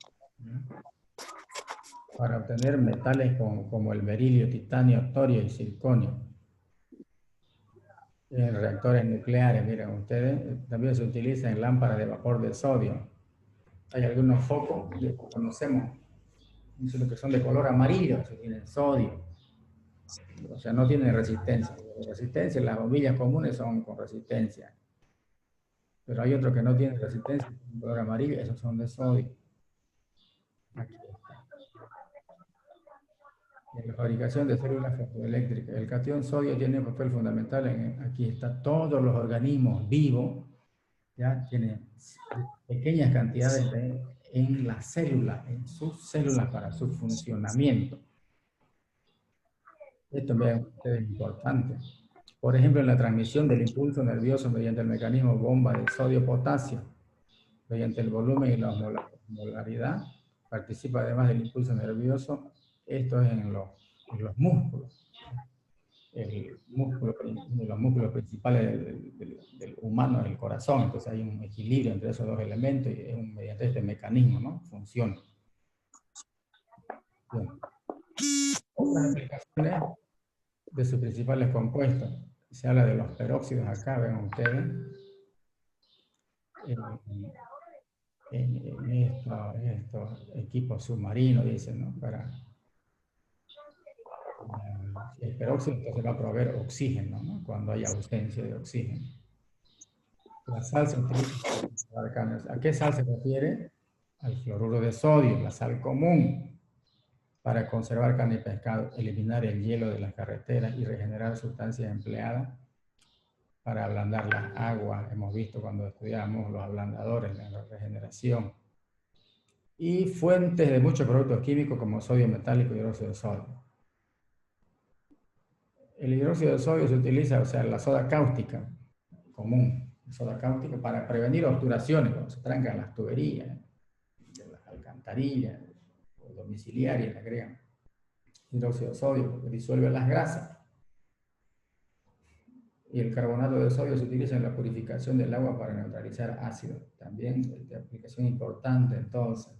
Para obtener metales como el berilio, titanio, torio y circonio. En reactores nucleares, miren ustedes, también se utiliza en lámparas de vapor de sodio. Hay algunos focos que conocemos, que son de color amarillo, que tienen sodio. O sea, no tienen resistencia. Las bombillas comunes son con resistencia. Pero hay otros que no tienen resistencia, de color amarillo, esos son de sodio. Aquí está. En la fabricación de células fotoeléctricas, el catión sodio tiene un papel fundamental. Aquí está, todos los organismos vivos, ya tienen pequeñas cantidades en la célula, en sus células para su funcionamiento. Esto es importante. Por ejemplo, en la transmisión del impulso nervioso mediante el mecanismo bomba de sodio-potasio, mediante el volumen y la molaridad, participa además del impulso nervioso, esto es en los músculos. Uno de los músculos principales del humano es el corazón, entonces hay un equilibrio entre esos dos elementos y es mediante este mecanismo, ¿no? Funciona. Bien. Otras aplicaciones de sus principales compuestos. Se habla de los peróxidos acá, ven ustedes. En estos equipos submarinos, dicen, ¿no? Para si hay peróxido, entonces va a proveer oxígeno, ¿no? Cuando hay ausencia de oxígeno. La sal se utiliza para conservar carnes. ¿A qué sal se refiere? Al fluoruro de sodio, la sal común, para conservar carne y pescado, eliminar el hielo de las carreteras y regenerar sustancias empleadas para ablandar las aguas. Hemos visto cuando estudiamos los ablandadores, la regeneración. Y fuentes de muchos productos químicos como sodio metálico y hidróxido de sodio. El hidróxido de sodio se utiliza, o sea, la soda cáustica común, soda cáustica, para prevenir obturaciones, cuando se trancan las tuberías, de las alcantarillas, o domiciliarias, le agregan hidróxido de sodio, que disuelve las grasas. Y el carbonato de sodio se utiliza en la purificación del agua para neutralizar ácidos. También de aplicación importante, entonces.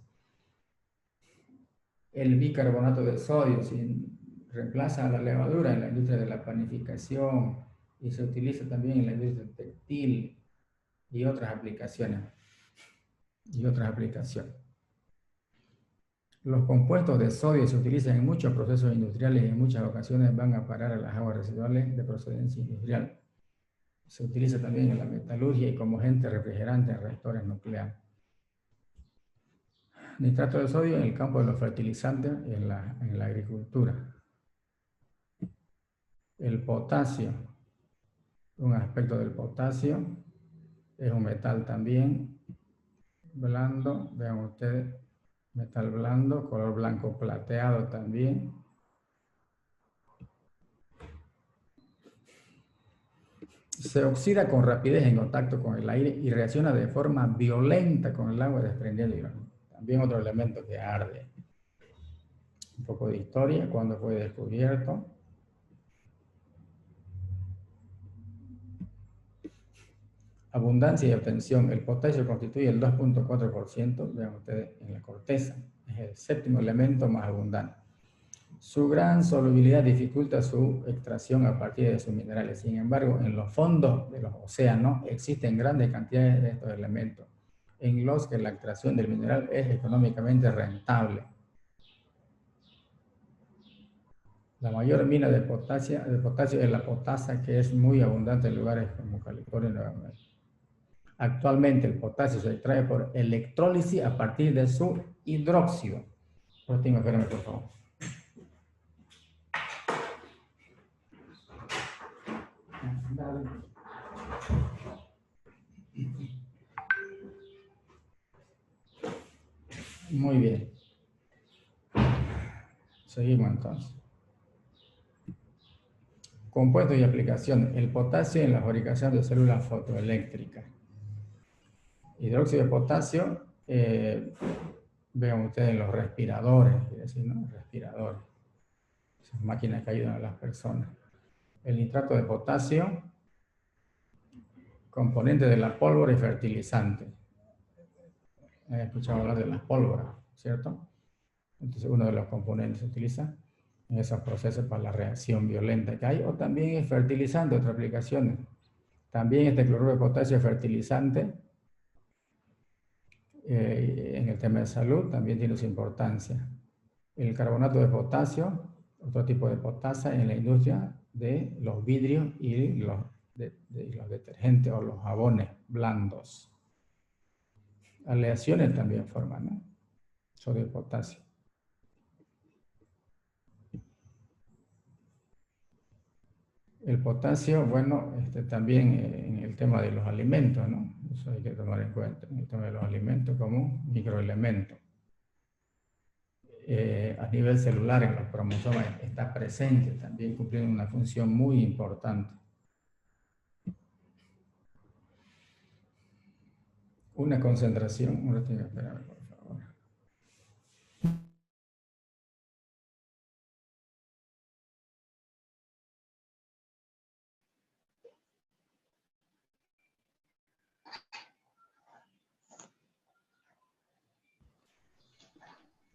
El bicarbonato de sodio reemplaza a la levadura en la industria de la panificación y se utiliza también en la industria textil y otras aplicaciones. Los compuestos de sodio se utilizan en muchos procesos industriales y en muchas ocasiones van a parar a las aguas residuales de procedencia industrial. Se utiliza también en la metalurgia y como agente refrigerante en reactores nucleares. Nitrato de sodio en el campo de los fertilizantes en la agricultura. El potasio, un aspecto del potasio, es un metal también blando, vean ustedes, metal blando, color blanco plateado también. Se oxida con rapidez en contacto con el aire y reacciona de forma violenta con el agua desprendiendo hidrógeno. También otro elemento que arde. Un poco de historia, cuando fue descubierto. Abundancia y obtención. El potasio constituye el 2.4%, vean ustedes, en la corteza. Es el séptimo elemento más abundante. Su gran solubilidad dificulta su extracción a partir de sus minerales. Sin embargo, en los fondos de los océanos existen grandes cantidades de estos elementos, en los que la extracción del mineral es económicamente rentable. La mayor mina de potasio es la potasa, que es muy abundante en lugares como California y Nueva York. Actualmente el potasio se extrae por electrólisis a partir de su hidróxido. Espérame, por favor. Muy bien. Seguimos entonces. Compuestos y aplicaciones. El potasio en la fabricación de células fotoeléctricas. Hidróxido de potasio, vean ustedes en los respiradores, quiere decir, ¿no? Respiradores. Esas máquinas que ayudan a las personas. El nitrato de potasio, componente de la pólvora y fertilizante. He escuchado hablar de las pólvoras, ¿cierto? Entonces uno de los componentes se utiliza en esos procesos para la reacción violenta que hay, o también es fertilizante, otras aplicaciones. También este cloruro de potasio es fertilizante. En el tema de salud también tiene su importancia. El carbonato de potasio, otro tipo de potasa en la industria de los vidrios y los detergentes o los jabones blandos. Aleaciones también forman, ¿no? Sodio de potasio. El potasio, bueno, también en el tema de los alimentos, ¿no? Eso hay que tomar en cuenta, en el tema de los alimentos como un microelemento. a nivel celular en los cromosomas está presente, también cumpliendo una función muy importante. Una concentración, ahora tengo que esperar, por favor.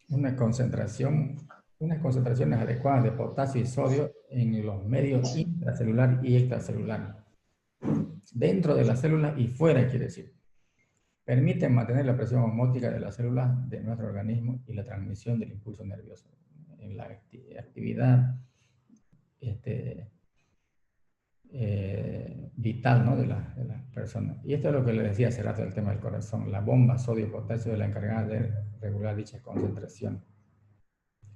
Unas concentraciones adecuadas de potasio y sodio en los medios intracelular y extracelular. Dentro de la célula y fuera, quiere decir. Permiten mantener la presión osmótica de las células de nuestro organismo y la transmisión del impulso nervioso. En la actividad vital, ¿no?, de las personas. Y esto es lo que les decía hace rato del tema del corazón. La bomba sodio-potasio es la encargada de regular dicha concentración.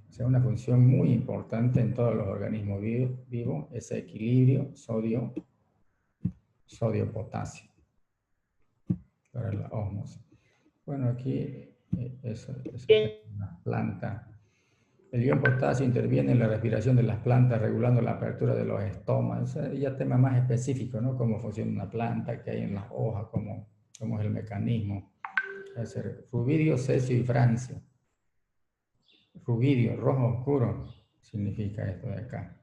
O sea, una función muy importante en todos los organismos vivos, ese equilibrio sodio-potasio para la ósmosis. Bueno, aquí eso es una planta. El ion potasio interviene en la respiración de las plantas, regulando la apertura de los estomas. Ese ya tema más específico, ¿no? Cómo funciona una planta, qué hay en las hojas, cómo es el mecanismo. Es rubidio, cesio y francio. Rubidio, rojo oscuro, significa esto de acá.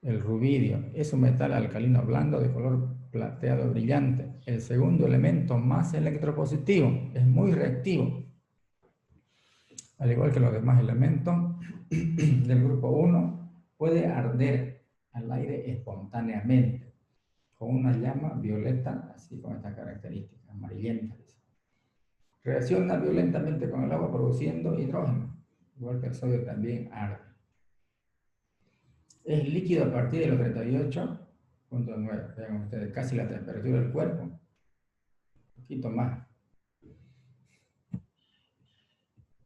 El rubidio es un metal alcalino blando de color plateado brillante. El segundo elemento más electropositivo, es muy reactivo. Al igual que los demás elementos del grupo 1, puede arder al aire espontáneamente, con una llama violeta, así con esta característica, amarillenta. Reacciona violentamente con el agua produciendo hidrógeno, igual que el sodio también arde. Es líquido a partir de los 38.9, vean ustedes, casi la temperatura del cuerpo, un poquito más.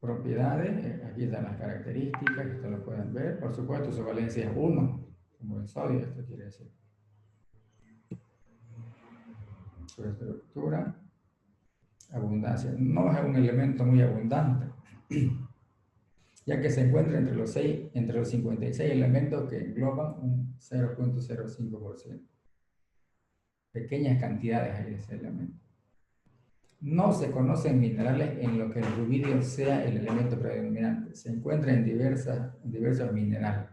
Propiedades, aquí están las características, que ustedes lo pueden ver. Por supuesto, su valencia es 1, como el sodio, esto quiere decir. Su estructura, abundancia. No es un elemento muy abundante, ya que se encuentra entre los 56 elementos que engloban un 0.05%. Pequeñas cantidades hay de ese elemento. No se conocen minerales en los que el rubidio sea el elemento predominante. Se encuentra en diversos minerales,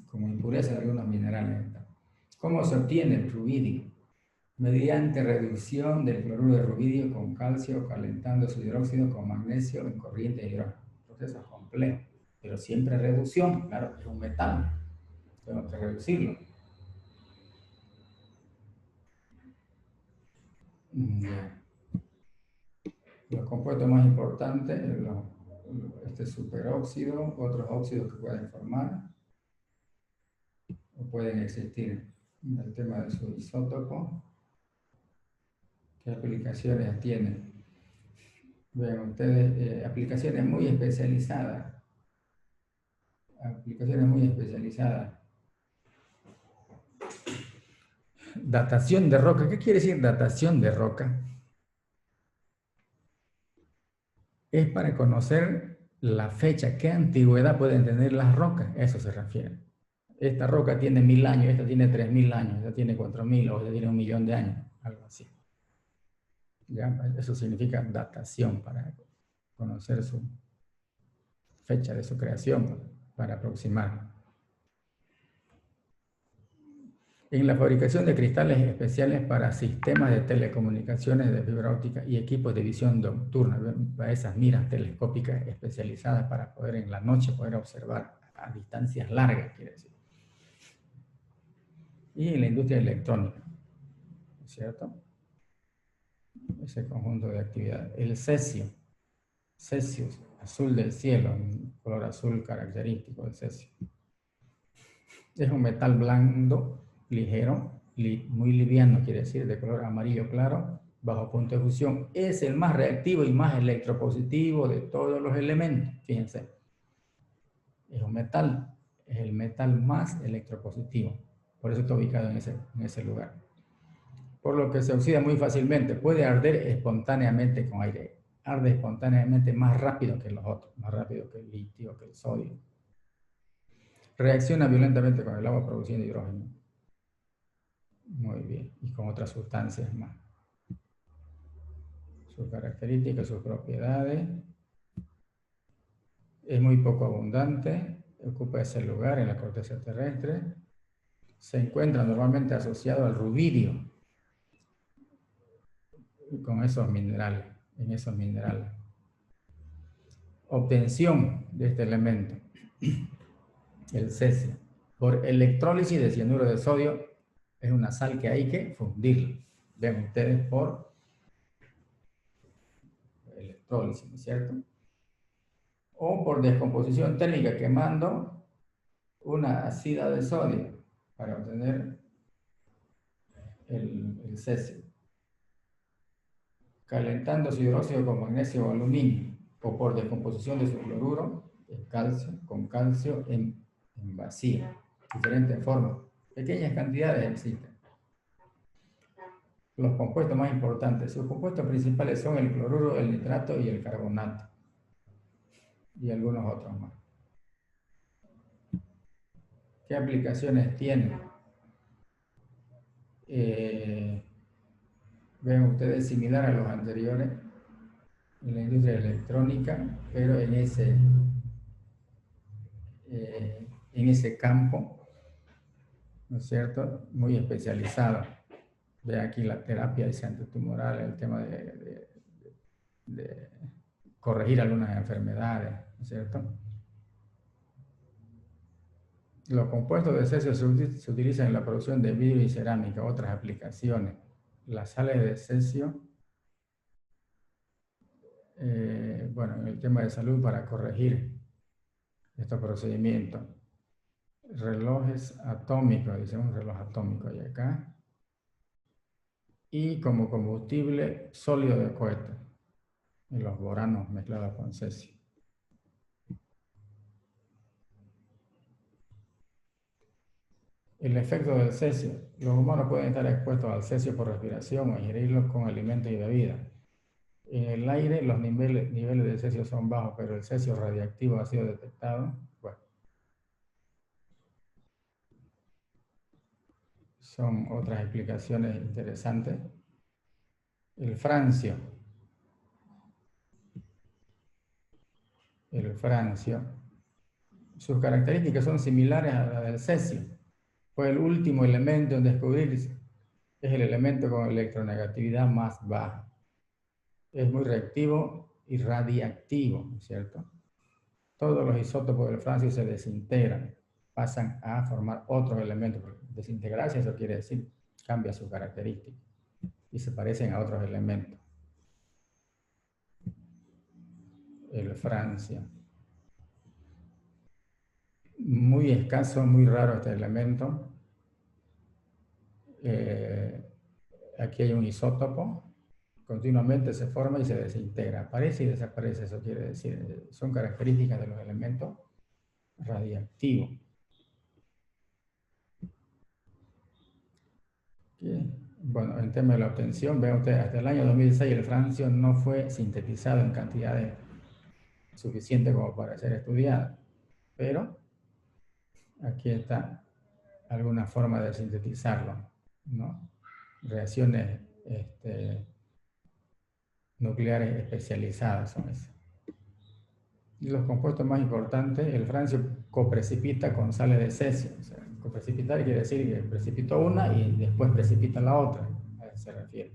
como impurezas de algunos minerales. ¿Cómo se obtiene el rubidio? Mediante reducción del cloruro de rubidio con calcio, calentando su hidróxido con magnesio en corriente de hidrógeno. Proceso complejo, pero siempre reducción. Claro, es un metal, tengo que reducirlo. Los compuestos más importantes, este superóxido, otros óxidos que pueden formar o pueden existir. El tema de su isótopo, ¿qué aplicaciones tiene? Vean ustedes, aplicaciones muy especializadas. Aplicaciones muy especializadas. Datación de roca. ¿Qué quiere decir datación de roca? Es para conocer la fecha, qué antigüedad pueden tener las rocas. Eso se refiere. Esta roca tiene 1000 años, esta tiene 3000 años, esta tiene 4000 o esta tiene 1.000.000 de años, algo así. ¿Ya? Eso significa datación, para conocer su fecha de su creación, para aproximar. En la fabricación de cristales especiales para sistemas de telecomunicaciones de fibra óptica y equipos de visión nocturna, para esas miras telescópicas especializadas para poder en la noche poder observar a distancias largas, quiere decir. Y en la industria electrónica, ¿cierto? Ese conjunto de actividades. El cesio, azul del cielo, un color azul característico del cesio. Es un metal blando, ligero, muy liviano, quiere decir, de color amarillo claro, bajo punto de fusión. Es el más reactivo y más electropositivo de todos los elementos, fíjense. Es un metal, es el metal más electropositivo. Por eso está ubicado en ese lugar. por lo que se oxida muy fácilmente. Puede arder espontáneamente con aire. Arde espontáneamente más rápido que los otros, más rápido que el litio, que el sodio. Reacciona violentamente con el agua produciendo hidrógeno. Muy bien, y con otras sustancias más. Sus características, sus propiedades. Es muy poco abundante, ocupa ese lugar en la corteza terrestre. Se encuentra normalmente asociado al rubidio, con esos minerales, en esos minerales. Obtención de este elemento, el cesio, por electrólisis de cianuro de sodio, es una sal que hay que fundirla. Ven ustedes por electrólisis, ¿no es cierto? O por descomposición térmica quemando una ácida de sodio para obtener el cesio. Calentando su hidróxido con magnesio o aluminio, o por descomposición de su cloruro de calcio, con calcio en vacío. Diferentes formas. Pequeñas cantidades existen. Los compuestos más importantes. Sus compuestos principales son el cloruro, el nitrato y el carbonato. Y algunos otros más. ¿Qué aplicaciones tiene? Ven ustedes similar a los anteriores en la industria electrónica, pero en ese campo, ¿no es cierto? Muy especializado. Ve aquí la terapia antitumoral, el tema de corregir algunas enfermedades, ¿no es cierto? Los compuestos de cesio se utilizan en la producción de vidrio y cerámica, otras aplicaciones. Las sales de cesio, bueno, en el tema de salud para corregir estos procedimientos. Relojes atómicos, dice un reloj atómico ahí acá. Y como combustible sólido de cohete, en los boranos mezclados con cesio. El efecto del cesio. Los humanos pueden estar expuestos al cesio por respiración o ingerirlo con alimentos y bebidas. En el aire los niveles de cesio son bajos, pero el cesio radiactivo ha sido detectado. Bueno, son otras explicaciones interesantes. El francio. El francio. Sus características son similares a las del cesio. Fue el último elemento en descubrirse. Es el elemento con electronegatividad más baja. Es muy reactivo y radiactivo, ¿no es cierto? Todos los isótopos del francio se desintegran, pasan a formar otros elementos. Desintegrarse, eso quiere decir, cambia su característica y se parecen a otros elementos. El francio. Muy escaso, muy raro este elemento. Aquí hay un isótopo. Continuamente se forma y se desintegra. Aparece y desaparece, eso quiere decir. Son características de los elementos radiactivos. Bueno, en tema de la obtención, vean ustedes, hasta el año 2006 el francio no fue sintetizado en cantidades suficientes como para ser estudiado. Pero aquí está alguna forma de sintetizarlo, ¿no? Reacciones nucleares especializadas son esas. Y los compuestos más importantes, el francio coprecipita con sales de cesio. O sea, coprecipitar quiere decir que precipitó una y después precipita la otra, a eso se refiere.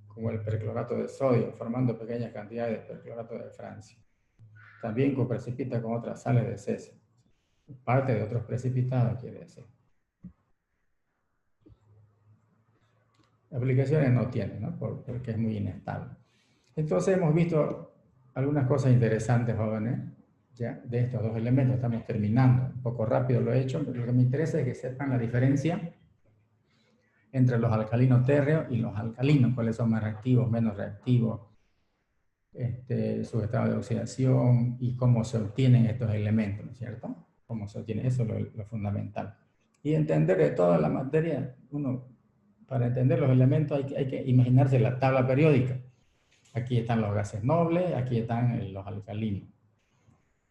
Como el perclorato de sodio, formando pequeñas cantidades de perclorato de francio. También coprecipita con otras sales de cesio. Parte de otros precipitados, quiere decir. Aplicaciones no tiene, ¿no? Porque es muy inestable. Entonces hemos visto algunas cosas interesantes, jóvenes, ¿ya? De estos dos elementos. Estamos terminando. Un poco rápido lo he hecho, pero lo que me interesa es que sepan la diferencia entre los alcalinos térreos y los alcalinos, cuáles son más reactivos, menos reactivos, su estado de oxidación y cómo se obtienen estos elementos, ¿no es cierto? Cómo se obtiene, eso es lo fundamental. Y entender de toda la materia, uno para entender los elementos hay que imaginarse la tabla periódica. Aquí están los gases nobles, aquí están los alcalinos.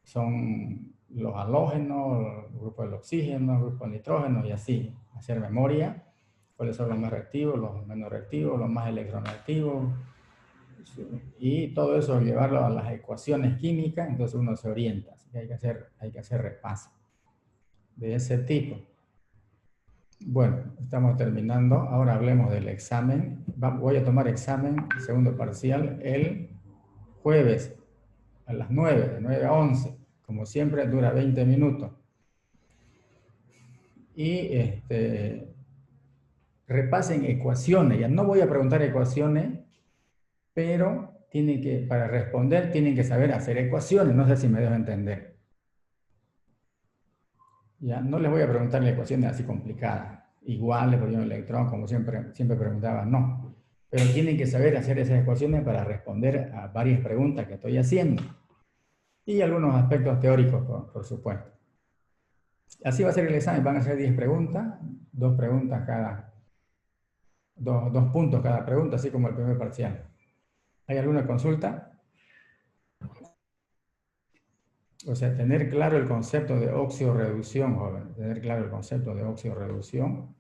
Son los halógenos, el grupo del oxígeno, el grupo del nitrógeno y así. Hacer memoria, cuáles son los más reactivos, los menos reactivos, los más electronegativos. Y todo eso llevarlo a las ecuaciones químicas, entonces uno se orienta. Así que hay que hacer repaso de ese tipo. Bueno, estamos terminando. Ahora hablemos del examen. Voy a tomar examen, segundo parcial, el jueves a las 9, de 9 a 11. Como siempre, dura 20 minutos. Y repasen ecuaciones. Ya no voy a preguntar ecuaciones, pero para responder tienen que saber hacer ecuaciones. No sé si me dejo entender. Ya, no les voy a preguntar ecuaciones así complicadas. Iguales por un electrón, como siempre preguntaba, no. Pero tienen que saber hacer esas ecuaciones para responder a varias preguntas que estoy haciendo. Y algunos aspectos teóricos, por supuesto. Así va a ser el examen. Van a ser 10 preguntas, 2 preguntas cada, 2 puntos cada pregunta, así como el primer parcial. ¿Hay alguna consulta? O sea, tener claro el concepto de óxido-reducción, joven. Tener claro el concepto de óxido-reducción,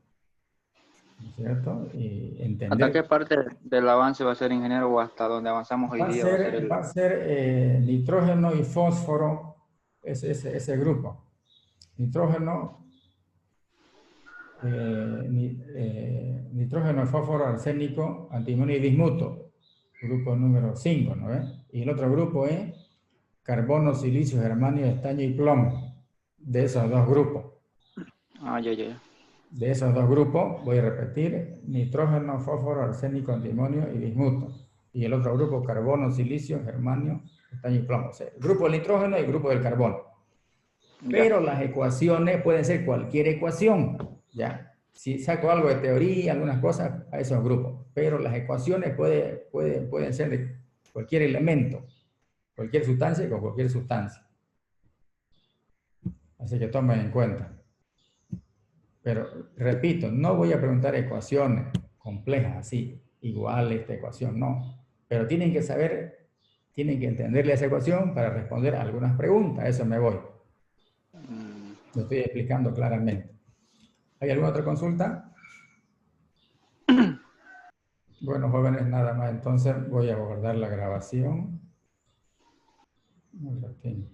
¿cierto? Y entender... ¿Hasta qué parte del avance va a ser, ingeniero, o hasta donde avanzamos hoy día? Va a ser nitrógeno y fósforo, ese grupo. Nitrógeno, nitrógeno, fósforo, arsénico, antimonio y bismuto. Grupo número 5, ¿no ves? Y el otro grupo es carbono, silicio, germanio, estaño y plomo. De esos 2 grupos. Ah, ya. De esos 2 grupos, voy a repetir, nitrógeno, fósforo, arsénico, antimonio y bismuto. Y el otro grupo, carbono, silicio, germanio, estaño y plomo. O sea, el grupo del nitrógeno y el grupo del carbono. Pero las ecuaciones pueden ser cualquier ecuación, ¿ya? Si saco algo de teoría, algunas cosas, a esos grupos. Pero las ecuaciones pueden ser de cualquier elemento, cualquier sustancia con cualquier sustancia. Así que tomen en cuenta. Pero, repito, no voy a preguntar ecuaciones complejas, así, igual esta ecuación, no. Pero tienen que saber, tienen que entenderle esa ecuación para responder a algunas preguntas, a eso me voy. Lo estoy explicando claramente. ¿Hay alguna otra consulta? Bueno, jóvenes, nada más. Entonces voy a guardar la grabación. Un ratito.